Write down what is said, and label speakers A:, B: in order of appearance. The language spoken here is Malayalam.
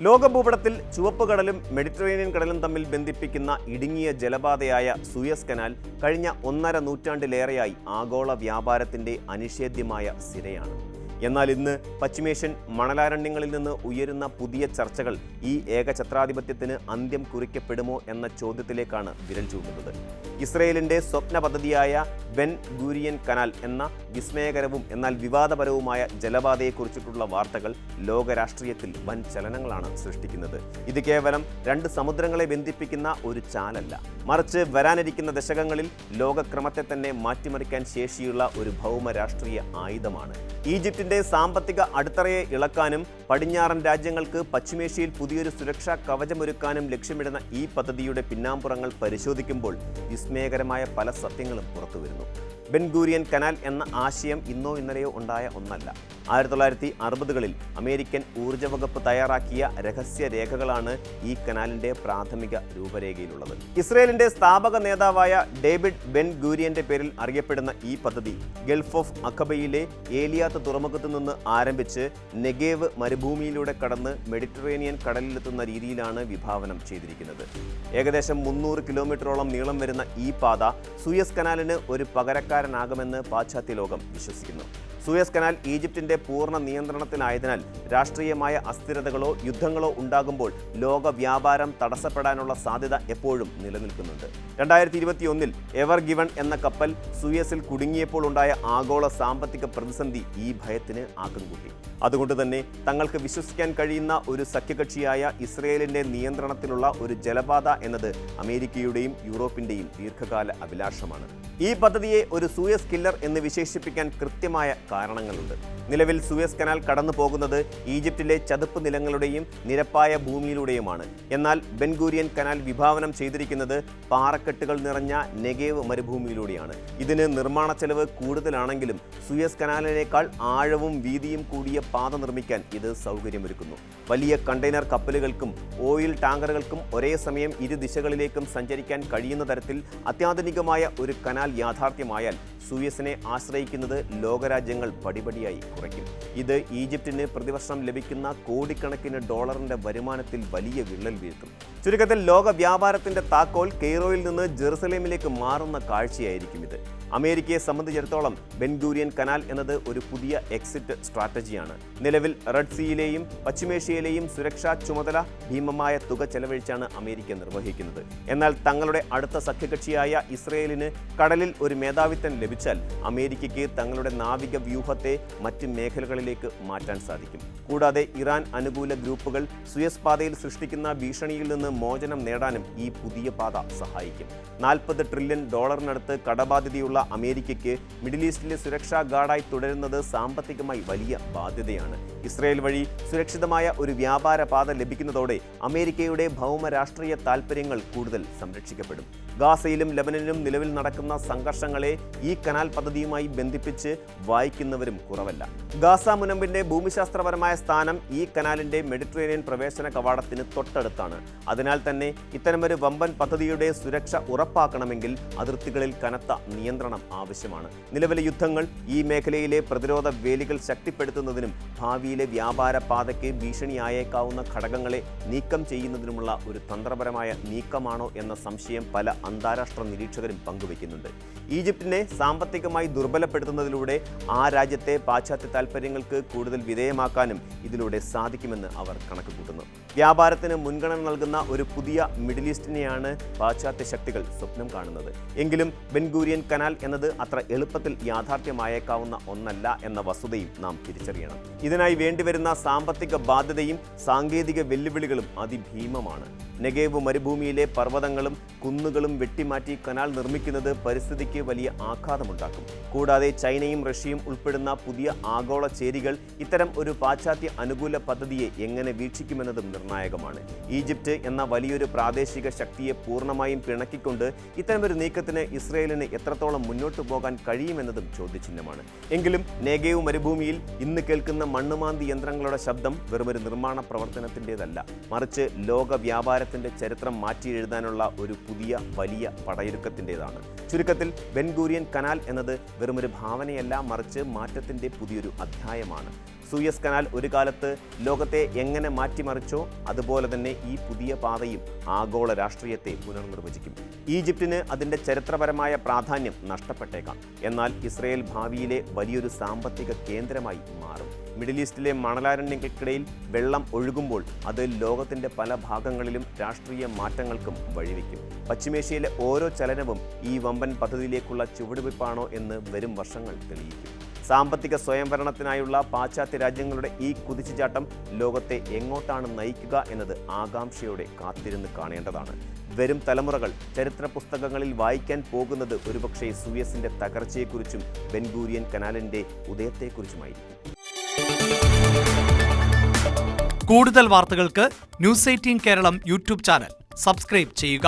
A: ലോകഭൂപടത്തിൽ ചുവപ്പ് കടലും മെഡിറ്ററേനിയൻ കടലും തമ്മിൽ ബന്ധിപ്പിക്കുന്ന ഇടുങ്ങിയ ജലപാതയായ സൂയസ് കനാൽ കഴിഞ്ഞ 1.5 നൂറ്റാണ്ടിലേറെയായി ആഗോള വ്യാപാരത്തിന്റെ അനിഷേധ്യമായ സിരയാണ്. എന്നാൽ ഇന്ന് പശ്ചിമേഷ്യൻ മണലാരണ്യങ്ങളിൽ നിന്ന് ഉയരുന്ന പുതിയ ചർച്ചകൾ ഈ ഏകഛത്രാധിപത്യത്തിന് അന്ത്യം കുറിക്കപ്പെടുമോ എന്ന ചോദ്യത്തിലേക്കാണ് വിരൽ ചൂണ്ടുന്നത്. ഇസ്രയേലിന്റെ സ്വപ്ന പദ്ധതിയായ ബെൻ ഗൂരിയൻ കനാൽ എന്ന വിസ്മയകരവും എന്നാൽ വിവാദപരവുമായ ജലപാതയെക്കുറിച്ചിട്ടുള്ള വാർത്തകൾ ലോകരാഷ്ട്രീയത്തിൽ വൻ ചലനങ്ങളാണ് സൃഷ്ടിക്കുന്നത്. ഇത് കേവലം 2 സമുദ്രങ്ങളെ ബന്ധിപ്പിക്കുന്ന ഒരു ചാലല്ല, മറിച്ച് വരാനിരിക്കുന്ന ദശകങ്ങളിൽ ലോകക്രമത്തെ തന്നെ മാറ്റിമറിക്കാൻ ശേഷിയുള്ള ഒരു ഭൗമ രാഷ്ട്രീയ ആയുധമാണ്. ഈജിപ്തിന്റെ സാമ്പത്തിക അടിത്തറയെ ഇളക്കാനും പടിഞ്ഞാറൻ രാജ്യങ്ങൾക്ക് പശ്ചിമേഷ്യയിൽ പുതിയൊരു സുരക്ഷാ കവചമൊരുക്കാനും ലക്ഷ്യമിടുന്ന ഈ പദ്ധതിയുടെ പിന്നാമ്പുറങ്ങൾ പരിശോധിക്കുമ്പോൾ വിസ്മയകരമായ പല സത്യങ്ങളും പുറത്തുവരുന്നു. ബെൻ ഗൂരിയൻ കനാൽ എന്ന ആശയം ഇന്നോ ഇന്നലെയോ ഉണ്ടായ ഒന്നല്ല. 1960കളിൽ അമേരിക്കൻ ഊർജ്ജ വകുപ്പ് തയ്യാറാക്കിയ രഹസ്യ രേഖകളാണ് ഈ കനാലിന്റെ പ്രാഥമിക രൂപരേഖയിലുള്ളത്. ഇസ്രയേലിന്റെ സ്ഥാപക നേതാവായ ഡേവിഡ് ബെൻ ഗൂരിയന്റെ പേരിൽ അറിയപ്പെടുന്ന ഈ പദ്ധതി ഗൾഫ് ഓഫ് അഖബയിലെ ഏലിയാത്ത് തുറമുഖത്തു നിന്ന് ആരംഭിച്ച് നെഗേവ് മരുഭൂമിയിലൂടെ കടന്ന് മെഡിറ്ററേനിയൻ കടലിലെത്തുന്ന രീതിയിലാണ് വിഭാവനം ചെയ്തിരിക്കുന്നത്. ഏകദേശം 300 കിലോമീറ്ററോളം നീളം വരുന്ന ഈ പാത സൂയസ് കനാലിന് ഒരു പകരക്കാരനാകുമെന്ന് പാശ്ചാത്യ ലോകം വിശ്വസിക്കുന്നു. സൂയസ് കനാൽ ഈജിപ്തിന്റെ പൂർണ്ണ നിയന്ത്രണത്തിലായതിനാൽ രാഷ്ട്രീയമായ അസ്ഥിരതകളോ യുദ്ധങ്ങളോ ഉണ്ടാകുമ്പോൾ ലോക വ്യാപാരം തടസ്സപ്പെടാനുള്ള സാധ്യത എപ്പോഴും നിലനിൽക്കുന്നുണ്ട്. 2021 എവർ ഗിവൺ എന്ന കപ്പൽ സൂയസിൽ കുടുങ്ങിയപ്പോൾ ഉണ്ടായ ആഗോള സാമ്പത്തിക പ്രതിസന്ധി ഈ ഭയത്തിന് ആക്കം കൂട്ടി. അതുകൊണ്ട് തന്നെ തങ്ങൾക്ക് വിശ്വസിക്കാൻ കഴിയുന്ന ഒരു സഖ്യകക്ഷിയായ ഇസ്രയേലിന്റെ നിയന്ത്രണത്തിലുള്ള ഒരു ജലപാത എന്നത് അമേരിക്കയുടെയും യൂറോപ്പിന്റെയും ദീർഘകാല അഭിലാഷമാണ്. ഈ പദ്ധതിയെ ഒരു സൂയസ് കില്ലർ എന്ന് വിശേഷിപ്പിക്കാൻ കൃത്യമായ കാരണങ്ങളുണ്ട്. നിലവിൽ സൂയസ് കനാൽ കടന്നു പോകുന്നത് ഈജിപ്തിലെ ചതുപ്പ് നിലങ്ങളുടെയും നിരപ്പായ ഭൂമിയിലൂടെയുമാണ്. എന്നാൽ ബെൻ ഗൂരിയൻ കനാൽ വിഭാവനം ചെയ്തിരിക്കുന്നത് പാറക്കെട്ടുകൾ നിറഞ്ഞ നെഗേവ് മരുഭൂമിയിലൂടെയാണ്. ഇതിന് നിർമ്മാണ ചെലവ് കൂടുതലാണെങ്കിലും സൂയസ് കനാലിനേക്കാൾ ആഴവും വീതിയും കൂടിയ പാത നിർമ്മിക്കാൻ ഇത് സൗകര്യമൊരുക്കുന്നു. വലിയ കണ്ടെയ്നർ കപ്പലുകൾക്കും ഓയിൽ ടാങ്കറുകൾക്കും ഒരേ സമയം 2 ദിശകളിലേക്കും സഞ്ചരിക്കാൻ കഴിയുന്ന തരത്തിൽ അത്യാധുനികമായ ഒരു കനാൽ യാഥാർത്ഥ്യമായാൽ സൂയസിനെ ആശ്രയിക്കുന്നത് ലോകരാജ്യങ്ങൾ പടിപടിയായി കുറയ്ക്കും. ഇത് ഈജിപ്തിന് പ്രതിവർഷം ലഭിക്കുന്ന കോടിക്കണക്കിന് ഡോളറിന്റെ വരുമാനത്തിൽ വലിയ വിള്ളൽ വീഴ്ത്തും. ചുരുക്കത്തിൽ ലോക വ്യാപാരത്തിന്റെ താക്കോൽ കെയ്റോയിൽ നിന്ന് ജെറുസലേമിലേക്ക് മാറുന്ന കാഴ്ചയായിരിക്കും ഇത്. അമേരിക്കയെ സംബന്ധിച്ചിടത്തോളം ബെൻ ഗൂരിയൻ കനാൽ എന്നത് ഒരു പുതിയ എക്സിറ്റ് സ്ട്രാറ്റജിയാണ്. നിലവിൽ റെഡ് സീയിലെയും പശ്ചിമേഷ്യയിലെയും സുരക്ഷാ ചുമതല ഭീമമായ തുക ചെലവഴിച്ചാണ് അമേരിക്ക നിർവഹിക്കുന്നത്. എന്നാൽ തങ്ങളുടെ അടുത്ത സഖ്യകക്ഷിയായ ഇസ്രയേലിന് കടലിൽ ഒരു മേധാവിത്വം ലഭിച്ചാൽ അമേരിക്കയ്ക്ക് തങ്ങളുടെ നാവിക വ്യൂഹത്തെ മറ്റ് മേഖലകളിലേക്ക് മാറ്റാൻ സാധിക്കും. കൂടാതെ ഇറാൻ അനുകൂല ഗ്രൂപ്പുകൾ സൂയസ് പാതയിൽ സൃഷ്ടിക്കുന്ന ഭീഷണിയിൽ നിന്ന് മോചനം നേടാനും ഈ പുതിയ പാത സഹായിക്കും. $40 ട്രില്യൺ കടബാധ്യതയുള്ള അമേരിക്കയ്ക്ക് മിഡിൽ ഈസ്റ്റിലെ സുരക്ഷാ ഗാർഡായി തുടരുന്നത് സാമ്പത്തികമായി വലിയ ബാധ്യതയാണ്. ഇസ്രയേൽ വഴി സുരക്ഷിതമായ ഒരു വ്യാപാര പാത ലഭിക്കുന്നതോടെ അമേരിക്കയുടെ ഭൗമ രാഷ്ട്രീയ താൽപ്പര്യങ്ങൾ കൂടുതൽ സംരക്ഷിക്കപ്പെടും. ഗാസയിലും ലെബനനിലും നിലവിൽ നടക്കുന്ന സംഘർഷങ്ങളെ ഈ കനാൽ പദ്ധതിയുമായി ബന്ധിപ്പിച്ച് വായിക്കുന്നവരും കുറവല്ല. ഗാസ മുനമ്പിന്റെ ഭൂമിശാസ്ത്രപരമായ സ്ഥാനം ഈ കനാലിന്റെ മെഡിറ്ററേനിയൻ പ്രവേശന കവാടത്തിന് തൊട്ടടുത്താണ്. അതിനാൽ തന്നെ ഇത്തരമൊരു വമ്പൻ പദ്ധതിയുടെ സുരക്ഷ ഉറപ്പാക്കണമെങ്കിൽ അതിർത്തികളിൽ കനത്ത നിയന്ത്രണം ആവശ്യമാണ്. നിലവിലെ യുദ്ധങ്ങൾ ഈ മേഖലയിലെ പ്രതിരോധ വേലികൾ ശക്തിപ്പെടുത്തുന്നതിനും ഭാവിയിലെ വ്യാപാര പാതയ്ക്ക് ഭീഷണിയായേക്കാവുന്ന ഘടകങ്ങളെ നീക്കം ചെയ്യുന്നതിനുമുള്ള ഒരു തന്ത്രപരമായ നീക്കമാണോ എന്ന സംശയം പല അന്താരാഷ്ട്ര നിരീക്ഷകരും പങ്കുവയ്ക്കുന്നുണ്ട്. ഈജിപ്തിനെ സാമ്പത്തികമായി ദുർബലപ്പെടുത്തുന്നതിലൂടെ ആ രാജ്യത്തെ പാശ്ചാത്യ താൽപ്പര്യങ്ങൾക്ക് കൂടുതൽ വിധേയമാക്കാനും ഇതിലൂടെ സാധിക്കുമെന്ന് അവർ കണക്കുകൂട്ടുന്നു. വ്യാപാരത്തിന് മുൻഗണന നൽകുന്ന ഒരു പുതിയ മിഡിൽ ഈസ്റ്റിനെയാണ് പാശ്ചാത്യ ശക്തികൾ സ്വപ്നം കാണുന്നത്. എങ്കിലും ബെൻ ഗൂരിയൻ കനാൽ എന്നത് അത്ര എളുപ്പത്തിൽ യാഥാർത്ഥ്യമായേക്കാവുന്ന ഒന്നല്ല എന്ന വസ്തുതയും നാം തിരിച്ചറിയണം. ഇതിനായി വേണ്ടിവരുന്ന സാമ്പത്തിക ബാധ്യതയും സാങ്കേതിക വെല്ലുവിളികളും അതിഭീമമാണ്. നെഗേവ് മരുഭൂമിയിലെ പർവ്വതങ്ങളും കുന്നുകളും വെട്ടിമാറ്റി കനാൽ നിർമ്മിക്കുന്നത് പരിസ്ഥിതിക്ക് വലിയ ആഘാതമുണ്ടാക്കും. കൂടാതെ ചൈനയും റഷ്യയും ഉൾപ്പെടുന്ന പുതിയ ആഗോള ചേരികൾ ഇത്തരം ഒരു പാശ്ചാത്യ അനുകൂല പദ്ധതിയെ എങ്ങനെ വീക്ഷിക്കുമെന്നതും നിർണായകമാണ്. ഈജിപ്ത് എന്ന വലിയൊരു പ്രാദേശിക ശക്തിയെ പൂർണ്ണമായും പിണക്കിക്കൊണ്ട് ഇത്തരമൊരു നീക്കത്തിന് ഇസ്രയേലിന് എത്രത്തോളം മുന്നോട്ടു പോകാൻ കഴിയുമെന്നതും ചോദ്യചിഹ്നമാണ്. എങ്കിലും നെഗേവ് മരുഭൂമിയിൽ ഇന്ന് കേൾക്കുന്ന മണ്ണുമാന്തി യന്ത്രങ്ങളുടെ ശബ്ദം വെറുമൊരു നിർമ്മാണ പ്രവർത്തനത്തിൻ്റെതല്ല, മറിച്ച് ലോക വ്യാപാരത്തിന്റെ ചരിത്രം മാറ്റിയെഴുതാനുള്ള ഒരു പുതിയ വലിയ പടയൊരുക്കത്തിൻ്റെതാണ്. ചുരുക്കത്തിൽ ബെൻ ഗൂരിയൻ കനാൽ എന്നത് വെറുമൊരു ഭാവനയല്ല, മറിച്ച് മാറ്റത്തിന്റെ പുതിയൊരു അധ്യായമാണ്. സൂയസ് കനാൽ ഒരു കാലത്ത് ലോകത്തെ എങ്ങനെ മാറ്റിമറിച്ചോ അതുപോലെ തന്നെ ഈ പുതിയ പാതയും ആഗോള രാഷ്ട്രീയത്തെ പുനർനിർവചിക്കും. ഈജിപ്തിന് അതിൻ്റെ ചരിത്രപരമായ പ്രാധാന്യം നഷ്ടപ്പെട്ടേക്കാം. എന്നാൽ ഇസ്രയേൽ ഭാവിയിലെ വലിയൊരു സാമ്പത്തിക കേന്ദ്രമായി മാറും. മിഡിൽ ഈസ്റ്റിലെ മണലാരണ്യങ്ങൾക്കിടയിൽ വെള്ളം ഒഴുകുമ്പോൾ അത് ലോകത്തിൻ്റെ പല ഭാഗങ്ങളിലും രാഷ്ട്രീയ മാറ്റങ്ങൾക്കും വഴിവെക്കും. പശ്ചിമേഷ്യയിലെ ഓരോ ചലനവും ഈ വമ്പൻ പദ്ധതിയിലേക്കുള്ള ചുവടുവയ്പ്പാണോ എന്ന് വരും വർഷങ്ങൾ തെളിയിക്കും. സാമ്പത്തിക സ്വയംഭരണത്തിനായുള്ള പാശ്ചാത്യ രാജ്യങ്ങളുടെ ഈ കുതിച്ചുചാട്ടം ലോകത്തെ എങ്ങോട്ടാണ് നയിക്കുക എന്നത് ആകാംക്ഷയോടെ കാത്തിരുന്ന് കാണേണ്ടതാണ്. വരും തലമുറകൾ ചരിത്ര പുസ്തകങ്ങളിൽ വായിക്കാൻ പോകുന്നത് ഒരുപക്ഷെ സൂയസിന്റെ തകർച്ചയെക്കുറിച്ചും ബെൻഗൂരിയൻ കനാലിന്റെ ഉദയത്തെക്കുറിച്ചുമായിരിക്കും.
B: കൂടുതൽ വാർത്തകൾക്ക് news 18 Keralam YouTube channel subscribe ചെയ്യുക.